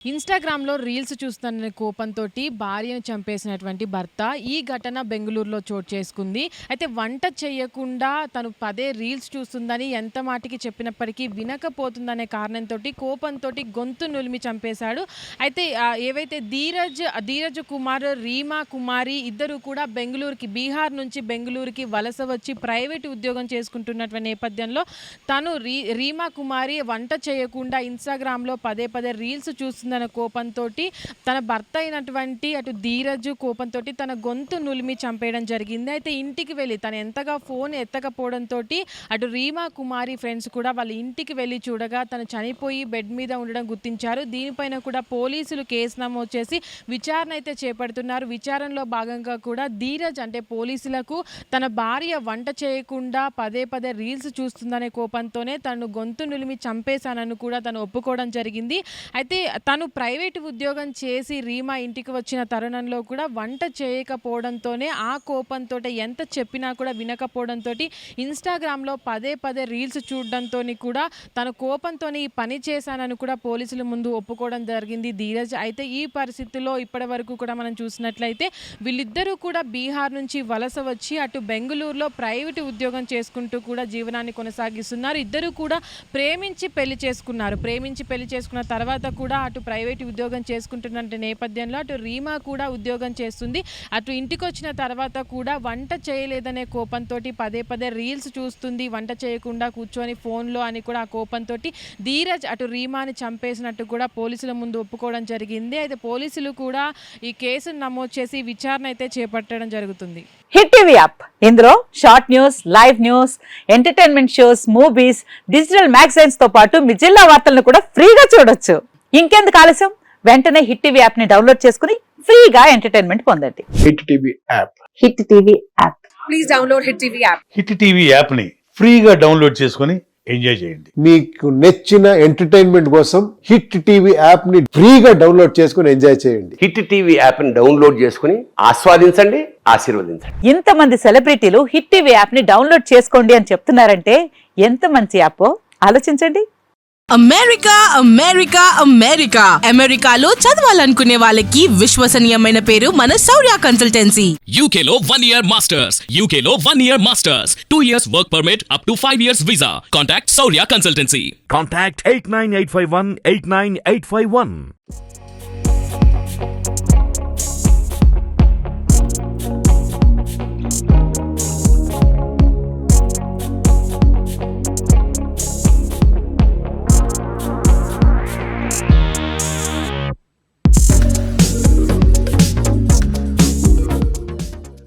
ఇన్‌స్టాగ్రామ్‌లో రీల్స్ చూస్తున్న కోపంతో భార్యను చంపేసినటువంటి భర్త. ఈ ఘటన బెంగుళూరులో చోటు చేసుకుంది. అయితే వంట చేయకుండా తను పదే రీల్స్ చూస్తుందని ఎంత మాటికి చెప్పినప్పటికీ వినకపోతుందనే కారణంతో కోపంతోటి గొంతు నులిమి చంపేశాడు. అయితే ఏవైతే ధీరజ్ కుమార్, రీమా కుమారి ఇద్దరు కూడా బీహార్ నుంచి బెంగుళూరుకి వలస వచ్చి ప్రైవేట్ ఉద్యోగం చేసుకుంటున్నటువంటి నేపథ్యంలో తను రీమా కుమారి వంట చేయకుండా ఇన్‌స్టాగ్రామ్‌లో పదే రీల్స్ చూస్తుందన్న కోపంతో తన భర్త అయినటువంటి అటు ధీరజ్ కోపంతో తన గొంతు నులిమి చంపేయడం జరిగింది. అయితే ఇంటికి వెళ్ళి తను ఎంతగా ఫోన్ ఎత్తకపోవడంతో అటు రీమా కుమారి ఫ్రెండ్స్ కూడా వాళ్ళ ఇంటికి వెళ్ళి చూడగా తను చనిపోయి బెడ్ మీద ఉండడం గుర్తించారు. దీనిపైన కూడా పోలీసులు కేసు నమోదు చేసి విచారణ అయితే చేపడుతున్నారు. విచారణలో భాగంగా కూడా ధీరజ్ అంటే పోలీసులకు తన భార్య వంట చేయకుండా పదే రీల్స్ చూస్తుందనే కోపంతోనే తను గొంతు నులిమి చంపేశానని కూడా తను ఒప్పుకోవడం జరిగింది. అయితే తను ప్రైవేటు ఉద్యోగం చేసి రీమా ఇంటికి వచ్చిన తరుణంలో కూడా వంట చేయకపోవడంతోనే ఆ కోపంతో ఎంత చెప్పినా కూడా వినకపోవడంతో ఇన్‌స్టాగ్రామ్‌లో పదే రీల్స్ చూడడంతో కూడా తన కోపంతో ఈ పని చేశానని కూడా పోలీసుల ముందు ఒప్పుకోవడం జరిగింది ధీరజ్. అయితే ఈ పరిస్థితుల్లో ఇప్పటి వరకు కూడా మనం చూసినట్లయితే వీళ్ళిద్దరూ కూడా బీహార్ నుంచి వలస వచ్చి అటు బెంగుళూరులో ప్రైవేటు ఉద్యోగం చేసుకుంటూ కూడా జీవనాన్ని కొనసాగిస్తున్నారు. ఇద్దరు కూడా ప్రేమించి పెళ్లి చేసుకున్న తర్వాత కూడా అటు ప్రైవేటు ఉద్యోగం చేసుకుంటున్న నేపథ్యంలో అటు రీమా కూడా ఉద్యోగం చేస్తుంది. అటు ఇంటికి వచ్చిన తర్వాత కూడా వంట చేయలేదనే కోపంతో పదే రీల్స్ చూస్తుంది, వంట చేయకుండా కూర్చొని ఫోన్లో అని కూడా ఆ కోపంతో ధీరజ్ అటు రీమాని చంపేసినట్టు కూడా పోలీసుల ముందు ఒప్పుకోవడం జరిగింది. అయితే పోలీసులు కూడా ఈ కేసును నమోదు చేసి విచారణ అయితే చేపట్టడం జరుగుతుంది. హిట్ టీవీ యాప్ ఇందులో short news, live news, entertainment shows, movies, digital magazines తో పాటు మీ జిల్లా వార్తలను కూడా ఫ్రీగా చూడొచ్చు. ఇంకెందుకు ఆలస్యం, వెంటనే హిట్ టీవీ యాప్ ని డౌన్లోడ్ చేసుకుని ఫ్రీగా ఎంటర్టైన్మెంట్ పొందండి. Hit TV app. Hit TV app. Please download hit TV app. Hit TV app ని ఫ్రీగా డౌన్లోడ్ చేసుకుని ఎంజాయ్ చేయండి. మీకు నచ్చిన ఎంటర్టైన్మెంట్ కోసం హిట్ టీవీ యాప్ ని ఫ్రీగా డౌన్లోడ్ చేసుకుని ఎంజాయ్ చేయండి. హిట్ టీవీ యాప్ ని డౌన్లోడ్ చేసుకుని ఆస్వాదించండి, ఆశీర్వదించండి. ఇంతమంది సెలబ్రిటీలు హిట్ టీవీ యాప్ ని డౌన్లోడ్ చేసుకోండి అని చెప్తున్నారంటే ఎంత మంచి యాప్ ఆలోచించండి. అమెరికాలో చదవాలనుకునే వాళ్ళకి విశ్వసనీయమైన పేరు మన శౌర్య కన్సల్టెన్సీ. UK లో 1 year masters, 2 years work permit up to 5 years visa. Contact Saurya Consultancy. Contact 89851 89851.